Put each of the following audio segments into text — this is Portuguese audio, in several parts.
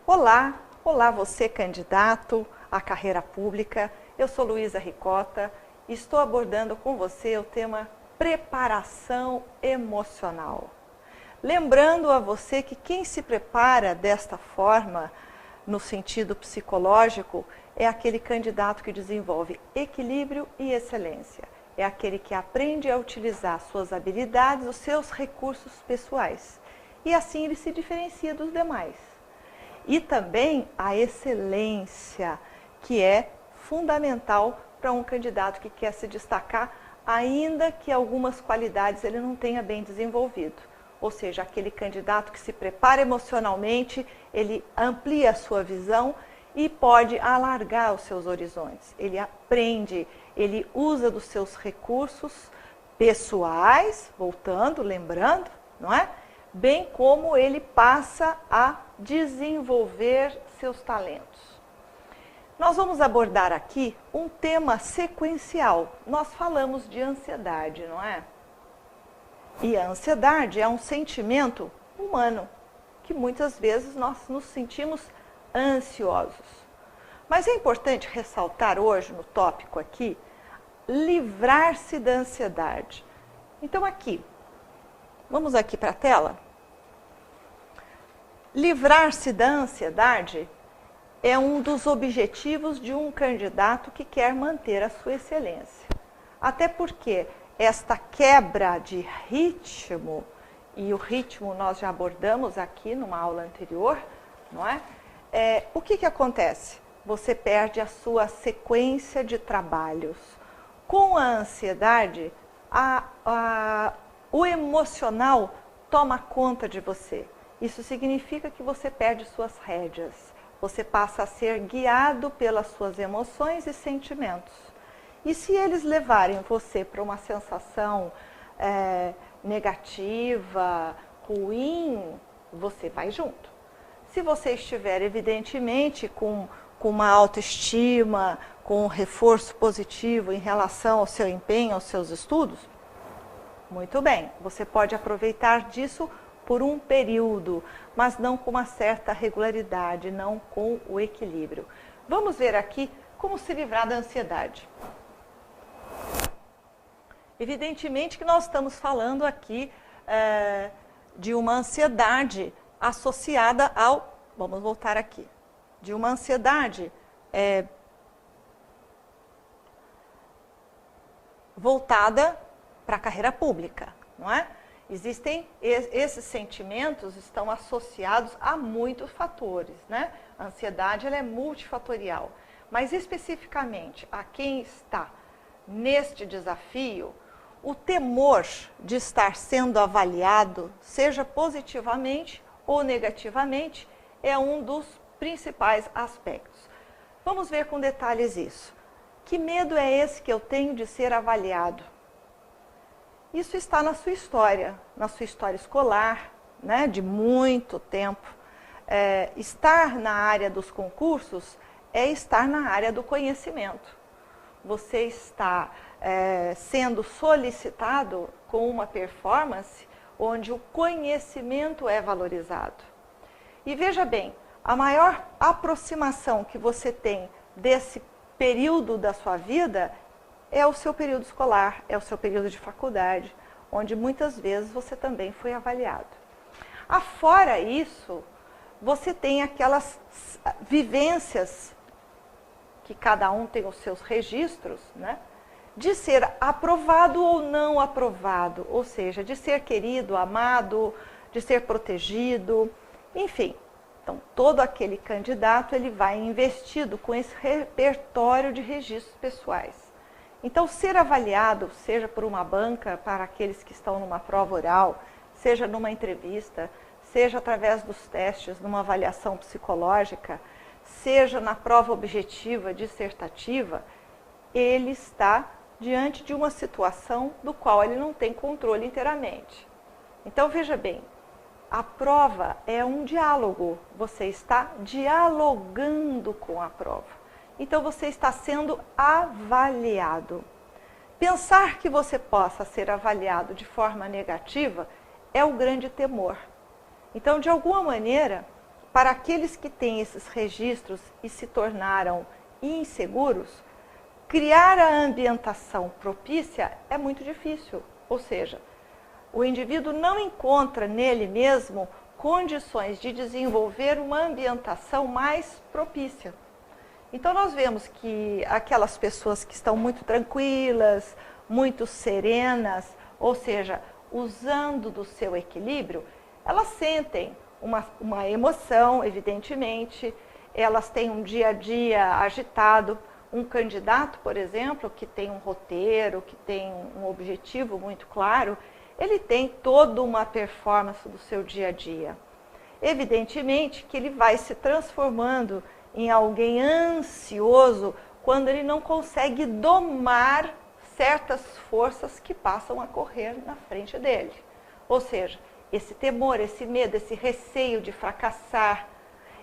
Olá, olá você candidato à carreira pública. Eu sou Luísa Ricota e estou abordando com você o tema preparação emocional. Lembrando a você que quem se prepara desta forma, no sentido psicológico, é aquele candidato que desenvolve equilíbrio e excelência. É aquele que aprende a utilizar suas habilidades, os seus recursos pessoais. E assim ele se diferencia dos demais. E também a excelência, que é fundamental para um candidato que quer se destacar, ainda que algumas qualidades ele não tenha bem desenvolvido. Ou seja, aquele candidato que se prepara emocionalmente, ele amplia a sua visão e pode alargar os seus horizontes. Ele aprende, ele usa dos seus recursos pessoais, voltando, lembrando, não é? Bem como ele passa a desenvolver seus talentos. Nós vamos abordar aqui um tema sequencial. Nós falamos de ansiedade, não é? E a ansiedade é um sentimento humano, que muitas vezes nós nos sentimos ansiosos. Mas é importante ressaltar hoje, no tópico aqui, livrar-se da ansiedade. Então aqui, vamos aqui para a tela. Livrar-se da ansiedade é um dos objetivos de um candidato que quer manter a sua excelência. Até porque esta quebra de ritmo, e o ritmo nós já abordamos aqui numa aula anterior, não é? O que acontece? Você perde a sua sequência de trabalhos. Com a ansiedade, o emocional toma conta de você. Isso significa que você perde suas rédeas. Você passa a ser guiado pelas suas emoções e sentimentos. E se eles levarem você para uma sensação negativa, ruim, você vai junto. Se você estiver, evidentemente, com uma autoestima, com um reforço positivo em relação ao seu empenho, aos seus estudos, muito bem, você pode aproveitar disso por um período, mas não com uma certa regularidade, não com o equilíbrio. Vamos ver aqui como se livrar da ansiedade. Evidentemente que nós estamos falando aqui de uma ansiedade associada ao... Vamos voltar aqui. De uma ansiedade voltada para a carreira pública, não é? Esses sentimentos estão associados a muitos fatores, né? A ansiedade ela é multifatorial, mas especificamente a quem está neste desafio, o temor de estar sendo avaliado, seja positivamente ou negativamente, é um dos principais aspectos. Vamos ver com detalhes isso. Que medo é esse que eu tenho de ser avaliado? Isso está na sua história escolar, né, de muito tempo. Estar na área dos concursos é estar na área do conhecimento. Você está sendo solicitado com uma performance onde o conhecimento é valorizado. E veja bem, a maior aproximação que você tem desse período da sua vida é o seu período escolar, é o seu período de faculdade, onde muitas vezes você também foi avaliado. Afora isso, você tem aquelas vivências, que cada um tem os seus registros, né? De ser aprovado ou não aprovado, ou seja, de ser querido, amado, de ser protegido, enfim. Então, todo aquele candidato ele vai investido com esse repertório de registros pessoais. Então, ser avaliado, seja por uma banca, para aqueles que estão numa prova oral, seja numa entrevista, seja através dos testes, numa avaliação psicológica, seja na prova objetiva, dissertativa, ele está diante de uma situação do qual ele não tem controle inteiramente. Então, veja bem, a prova é um diálogo, você está dialogando com a prova. Então, você está sendo avaliado. Pensar que você possa ser avaliado de forma negativa é o grande temor. Então, de alguma maneira, para aqueles que têm esses registros e se tornaram inseguros, criar a ambientação propícia é muito difícil. Ou seja, o indivíduo não encontra nele mesmo condições de desenvolver uma ambientação mais propícia. Então nós vemos que aquelas pessoas que estão muito tranquilas, muito serenas, ou seja, usando do seu equilíbrio, elas sentem uma emoção, evidentemente, elas têm um dia a dia agitado. Um candidato, por exemplo, que tem um roteiro, que tem um objetivo muito claro, ele tem toda uma performance do seu dia a dia. Evidentemente que ele vai se transformando em alguém ansioso quando ele não consegue domar certas forças que passam a correr na frente dele. Ou seja, esse temor, esse medo, esse receio de fracassar,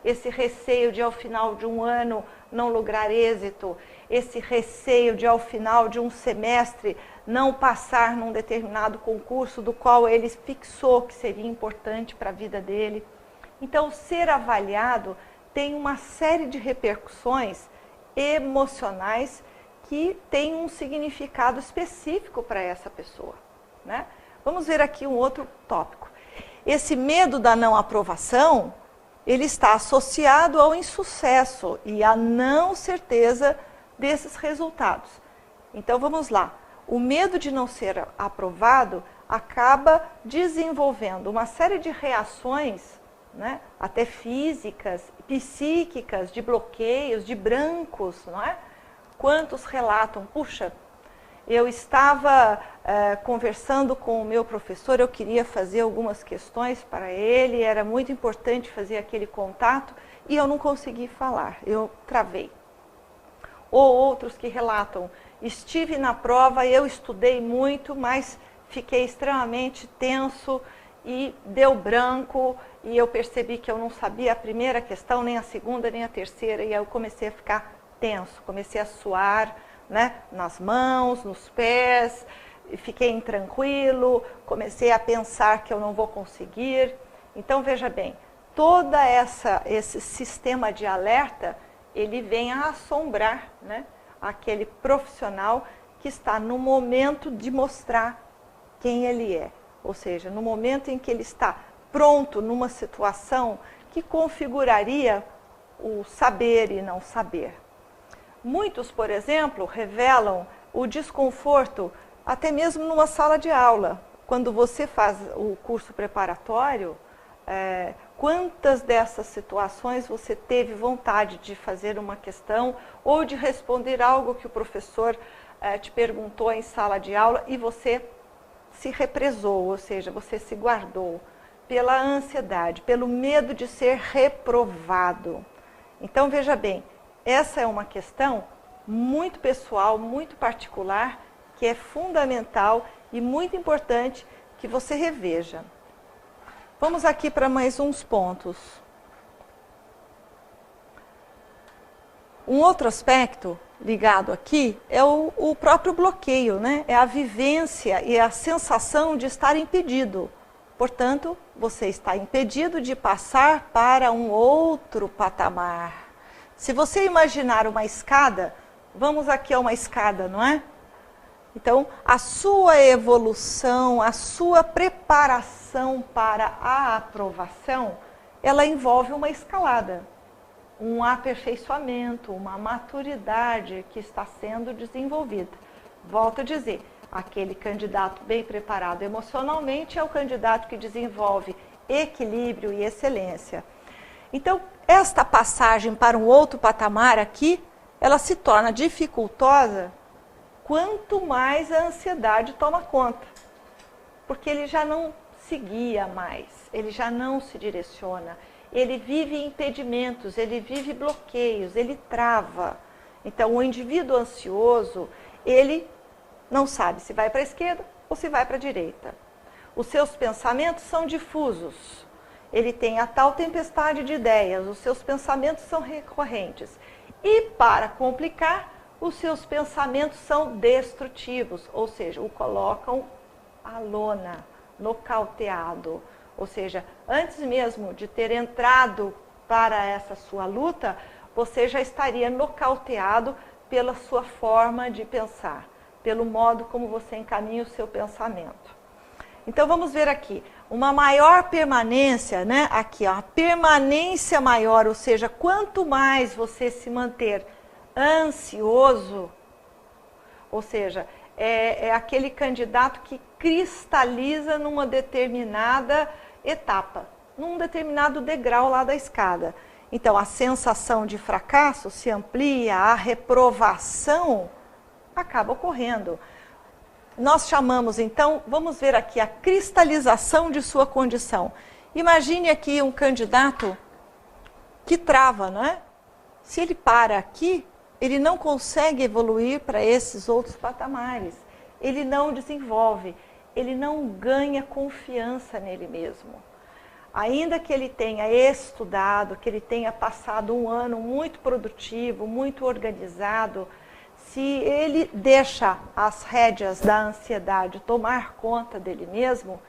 esse receio de ao final de um ano não lograr êxito, esse receio de ao final de um semestre não passar num determinado concurso do qual ele fixou que seria importante para a vida dele. Então, ser avaliado tem uma série de repercussões emocionais que tem um significado específico para essa pessoa, né? Vamos ver aqui um outro tópico. Esse medo da não aprovação, ele está associado ao insucesso e à não certeza desses resultados. Então vamos lá. O medo de não ser aprovado acaba desenvolvendo uma série de reações, né, até físicas, psíquicas, de bloqueios, de brancos, não é? Quantos relatam, puxa, eu estava conversando com o meu professor, eu queria fazer algumas questões para ele, era muito importante fazer aquele contato e eu não consegui falar, eu travei. Ou outros que relatam, estive na prova, eu estudei muito, mas fiquei extremamente tenso e deu branco e eu percebi que eu não sabia a primeira questão, nem a segunda, nem a terceira, e aí eu comecei a ficar tenso, comecei a suar, né, nas mãos, nos pés, fiquei intranquilo, comecei a pensar que eu não vou conseguir. Então veja bem, todo esse sistema de alerta, ele vem a assombrar, né, aquele profissional que está no momento de mostrar quem ele é. Ou seja, no momento em que ele está pronto numa situação que configuraria o saber e não saber. Muitos, por exemplo, revelam o desconforto até mesmo numa sala de aula. Quando você faz o curso preparatório, quantas dessas situações você teve vontade de fazer uma questão ou de responder algo que o professor te perguntou em sala de aula e você se represou, ou seja, você se guardou pela ansiedade, pelo medo de ser reprovado. Então, veja bem, essa é uma questão muito pessoal, muito particular, que é fundamental e muito importante que você reveja. Vamos aqui para mais uns pontos. Um outro aspecto ligado aqui é o próprio bloqueio, né? É a vivência e a sensação de estar impedido. Portanto, você está impedido de passar para um outro patamar. Se você imaginar uma escada, vamos aqui a uma escada, não é? Então, a sua evolução, a sua preparação para a aprovação, ela envolve uma escalada, um aperfeiçoamento, uma maturidade que está sendo desenvolvida. Volto a dizer, aquele candidato bem preparado emocionalmente é o candidato que desenvolve equilíbrio e excelência. Então, esta passagem para um outro patamar aqui, ela se torna dificultosa quanto mais a ansiedade toma conta. Porque ele já não se guia mais, ele já não se direciona, ele vive impedimentos, ele vive bloqueios, ele trava. Então, o indivíduo ansioso, ele não sabe se vai para a esquerda ou se vai para a direita. Os seus pensamentos são difusos. Ele tem a tal tempestade de ideias, os seus pensamentos são recorrentes. E, para complicar, os seus pensamentos são destrutivos, ou seja, o colocam à lona, nocauteado. Ou seja, antes mesmo de ter entrado para essa sua luta, você já estaria nocauteado pela sua forma de pensar, pelo modo como você encaminha o seu pensamento. Então vamos ver aqui, uma maior permanência, né? Aqui, ó, a permanência maior, ou seja, quanto mais você se manter ansioso, ou seja, é aquele candidato que cristaliza numa determinada etapa, num determinado degrau lá da escada. Então, a sensação de fracasso se amplia, a reprovação acaba ocorrendo. Nós chamamos, então, vamos ver aqui a cristalização de sua condição. Imagine aqui um candidato que trava, não é? Se ele para aqui, ele não consegue evoluir para esses outros patamares. Ele não desenvolve, ele não ganha confiança nele mesmo. Ainda que ele tenha estudado, que ele tenha passado um ano muito produtivo, muito organizado, se ele deixa as rédeas da ansiedade tomar conta dele mesmo,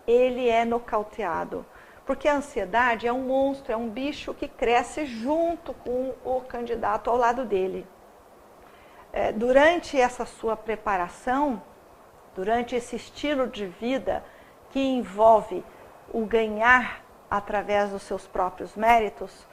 ele é nocauteado. Porque a ansiedade é um monstro, é um bicho que cresce junto com o candidato ao lado dele. Durante essa sua preparação, durante esse estilo de vida que envolve o ganhar através dos seus próprios méritos,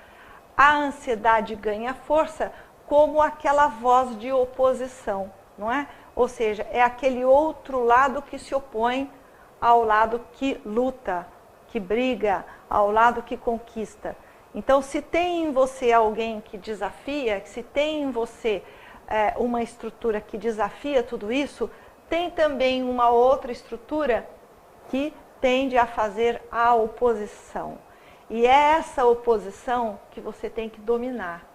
a ansiedade ganha força como aquela voz de oposição, não é? Ou seja, é aquele outro lado que se opõe ao lado que luta, que briga, ao lado que conquista. Então, se tem em você alguém que desafia, se tem em você uma estrutura que desafia tudo isso, tem também uma outra estrutura que tende a fazer a oposição. E é essa oposição que você tem que dominar.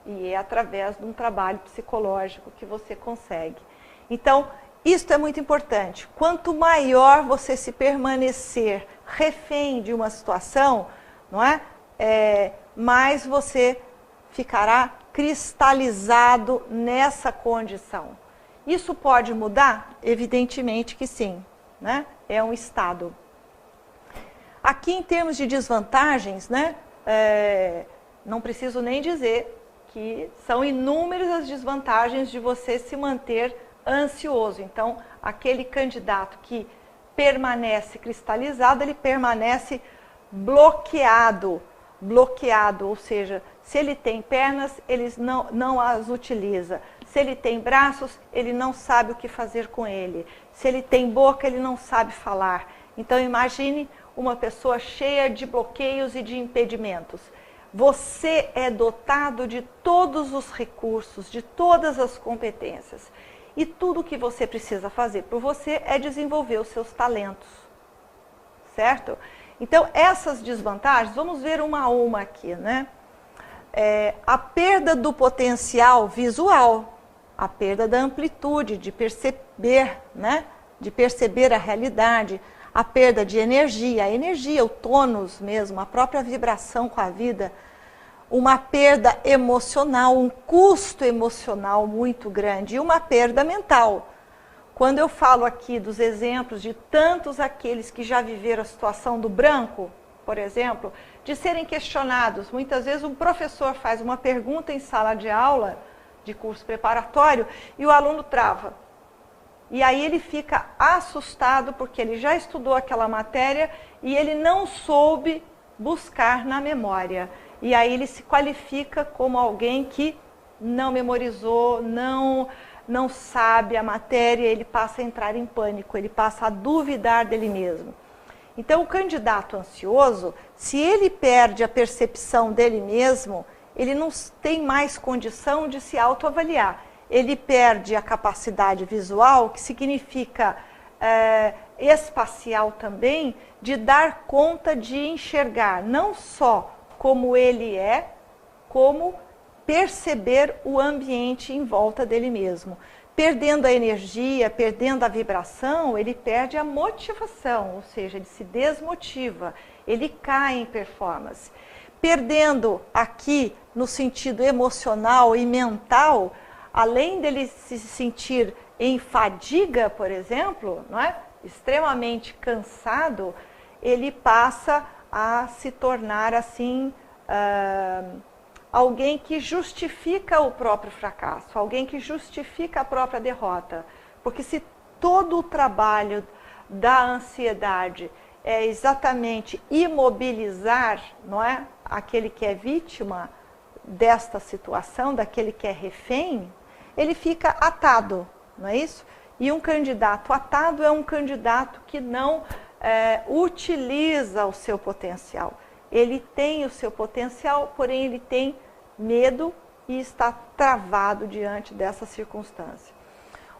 E é através de um trabalho psicológico que você consegue. Então, isso é muito importante. Quanto maior você se permanecer refém de uma situação, não é? Mais você ficará cristalizado nessa condição. Isso pode mudar? Evidentemente que sim, né? É um estado. Aqui, em termos de desvantagens, né? Não preciso nem dizer que são inúmeras as desvantagens de você se manter ansioso. Então, aquele candidato que permanece cristalizado, ele permanece bloqueado, ou seja, se ele tem pernas, ele não as utiliza. Se ele tem braços, ele não sabe o que fazer com ele. Se ele tem boca, ele não sabe falar. Então, imagine uma pessoa cheia de bloqueios e de impedimentos. Você é dotado de todos os recursos, de todas as competências. E tudo o que você precisa fazer por você é desenvolver os seus talentos. Certo? Então, essas desvantagens, vamos ver uma a uma aqui, né? A perda do potencial visual, a perda da amplitude, de perceber, né? De perceber a realidade, a perda de energia, o tônus mesmo, a própria vibração com a vida, uma perda emocional, um custo emocional muito grande e uma perda mental. Quando eu falo aqui dos exemplos de tantos aqueles que já viveram a situação do branco, por exemplo, de serem questionados, muitas vezes um professor faz uma pergunta em sala de aula, de curso preparatório, e o aluno trava. E aí ele fica assustado porque ele já estudou aquela matéria e ele não soube buscar na memória. E aí ele se qualifica como alguém que não memorizou, não sabe a matéria, ele passa a entrar em pânico, ele passa a duvidar dele mesmo. Então o candidato ansioso, se ele perde a percepção dele mesmo, ele não tem mais condição de se autoavaliar. Ele perde a capacidade visual, que significa espacial também, de dar conta de enxergar, não só como ele é, como perceber o ambiente em volta dele mesmo. Perdendo a energia, perdendo a vibração, ele perde a motivação, ou seja, ele se desmotiva, ele cai em performance. Perdendo aqui no sentido emocional e mental, além dele se sentir em fadiga, por exemplo, não é? Extremamente cansado, ele passa a se tornar assim alguém que justifica o próprio fracasso, alguém que justifica a própria derrota. Porque se todo o trabalho da ansiedade é exatamente imobilizar, não é, aquele que é vítima desta situação, daquele que é refém, ele fica atado, não é isso? E um candidato atado é um candidato que não utiliza o seu potencial. Ele tem o seu potencial, porém ele tem medo e está travado diante dessa circunstância.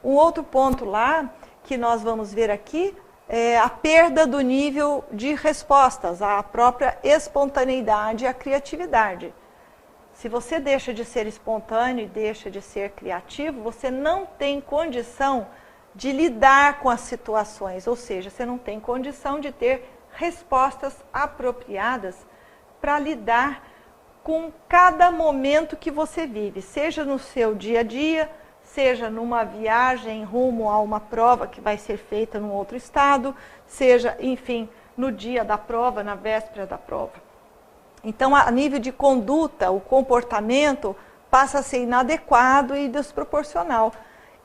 Um outro ponto lá, que nós vamos ver aqui, é a perda do nível de respostas, a própria espontaneidade e a criatividade. Se você deixa de ser espontâneo e deixa de ser criativo, você não tem condição de lidar com as situações, ou seja, você não tem condição de ter respostas apropriadas para lidar com cada momento que você vive, seja no seu dia a dia, seja numa viagem rumo a uma prova que vai ser feita num outro estado, seja, enfim, no dia da prova, na véspera da prova. Então, a nível de conduta, o comportamento passa a ser inadequado e desproporcional,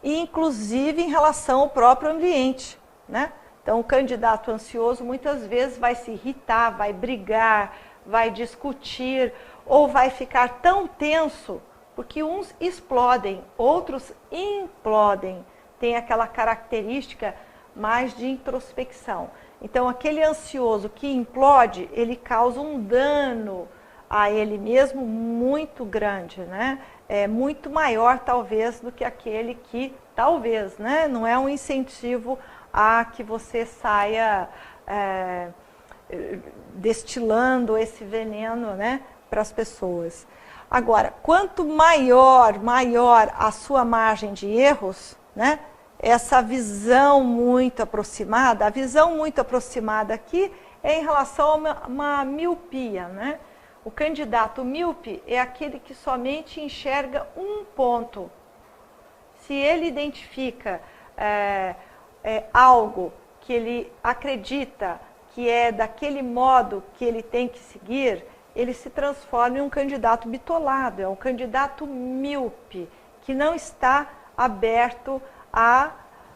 inclusive em relação ao próprio ambiente, né? Então, o candidato ansioso muitas vezes vai se irritar, vai brigar, vai discutir ou vai ficar tão tenso, porque uns explodem, outros implodem, tem aquela característica mais de introspecção. Então, aquele ansioso que implode, ele causa um dano a ele mesmo muito grande, né? É muito maior, talvez, do que aquele que, talvez, né? Não é um incentivo a que você saia destilando esse veneno, né, para as pessoas. Agora, quanto maior a sua margem de erros, né, essa visão muito aproximada, a visão muito aproximada aqui é em relação a uma miopia, né? O candidato míope é aquele que somente enxerga um ponto. Se ele identifica algo que ele acredita que é daquele modo que ele tem que seguir, ele se transforma em um candidato bitolado, é um candidato míope, que não está aberto a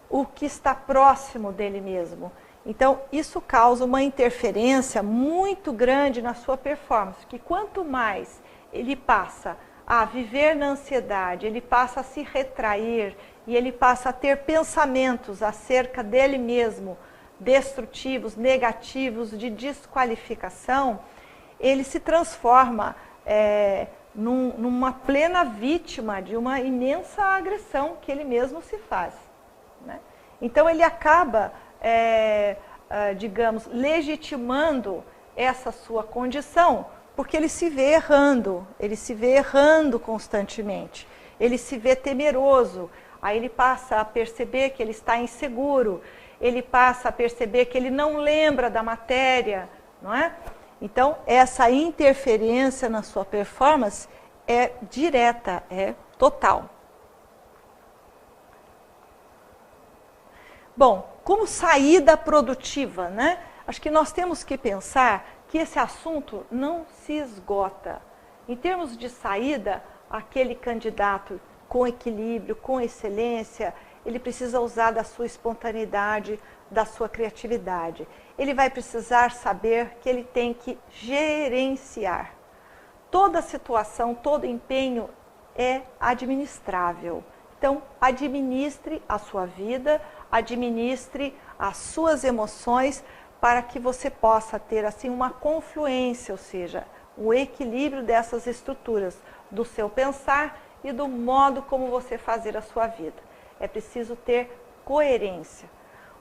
o que está próximo dele mesmo. Então, isso causa uma interferência muito grande na sua performance, que quanto mais ele passa a viver na ansiedade, ele passa a se retrair e ele passa a ter pensamentos acerca dele mesmo, destrutivos, negativos, de desqualificação, ele se transforma numa plena vítima de uma imensa agressão que ele mesmo se faz, né? Então ele acaba, digamos, legitimando essa sua condição, porque ele se vê errando constantemente, ele se vê temeroso, aí ele passa a perceber que ele está inseguro, ele passa a perceber que ele não lembra da matéria, não é? Então, essa interferência na sua performance é direta, é total. Bom, como saída produtiva, né? Acho que nós temos que pensar que esse assunto não se esgota. Em termos de saída, aquele candidato com equilíbrio, com excelência, ele precisa usar da sua espontaneidade, da sua criatividade. Ele vai precisar saber que ele tem que gerenciar. Toda situação, todo empenho é administrável. Então, administre a sua vida, administre as suas emoções para que você possa ter assim uma confluência, ou seja, o equilíbrio dessas estruturas, do seu pensar e do modo como você fazer a sua vida. É preciso ter coerência.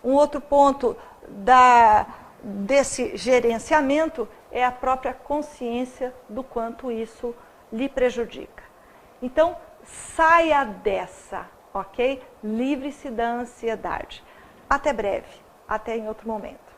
Um outro ponto desse gerenciamento é a própria consciência do quanto isso lhe prejudica. Então, saia dessa, ok? Livre-se da ansiedade. Até breve, até em outro momento.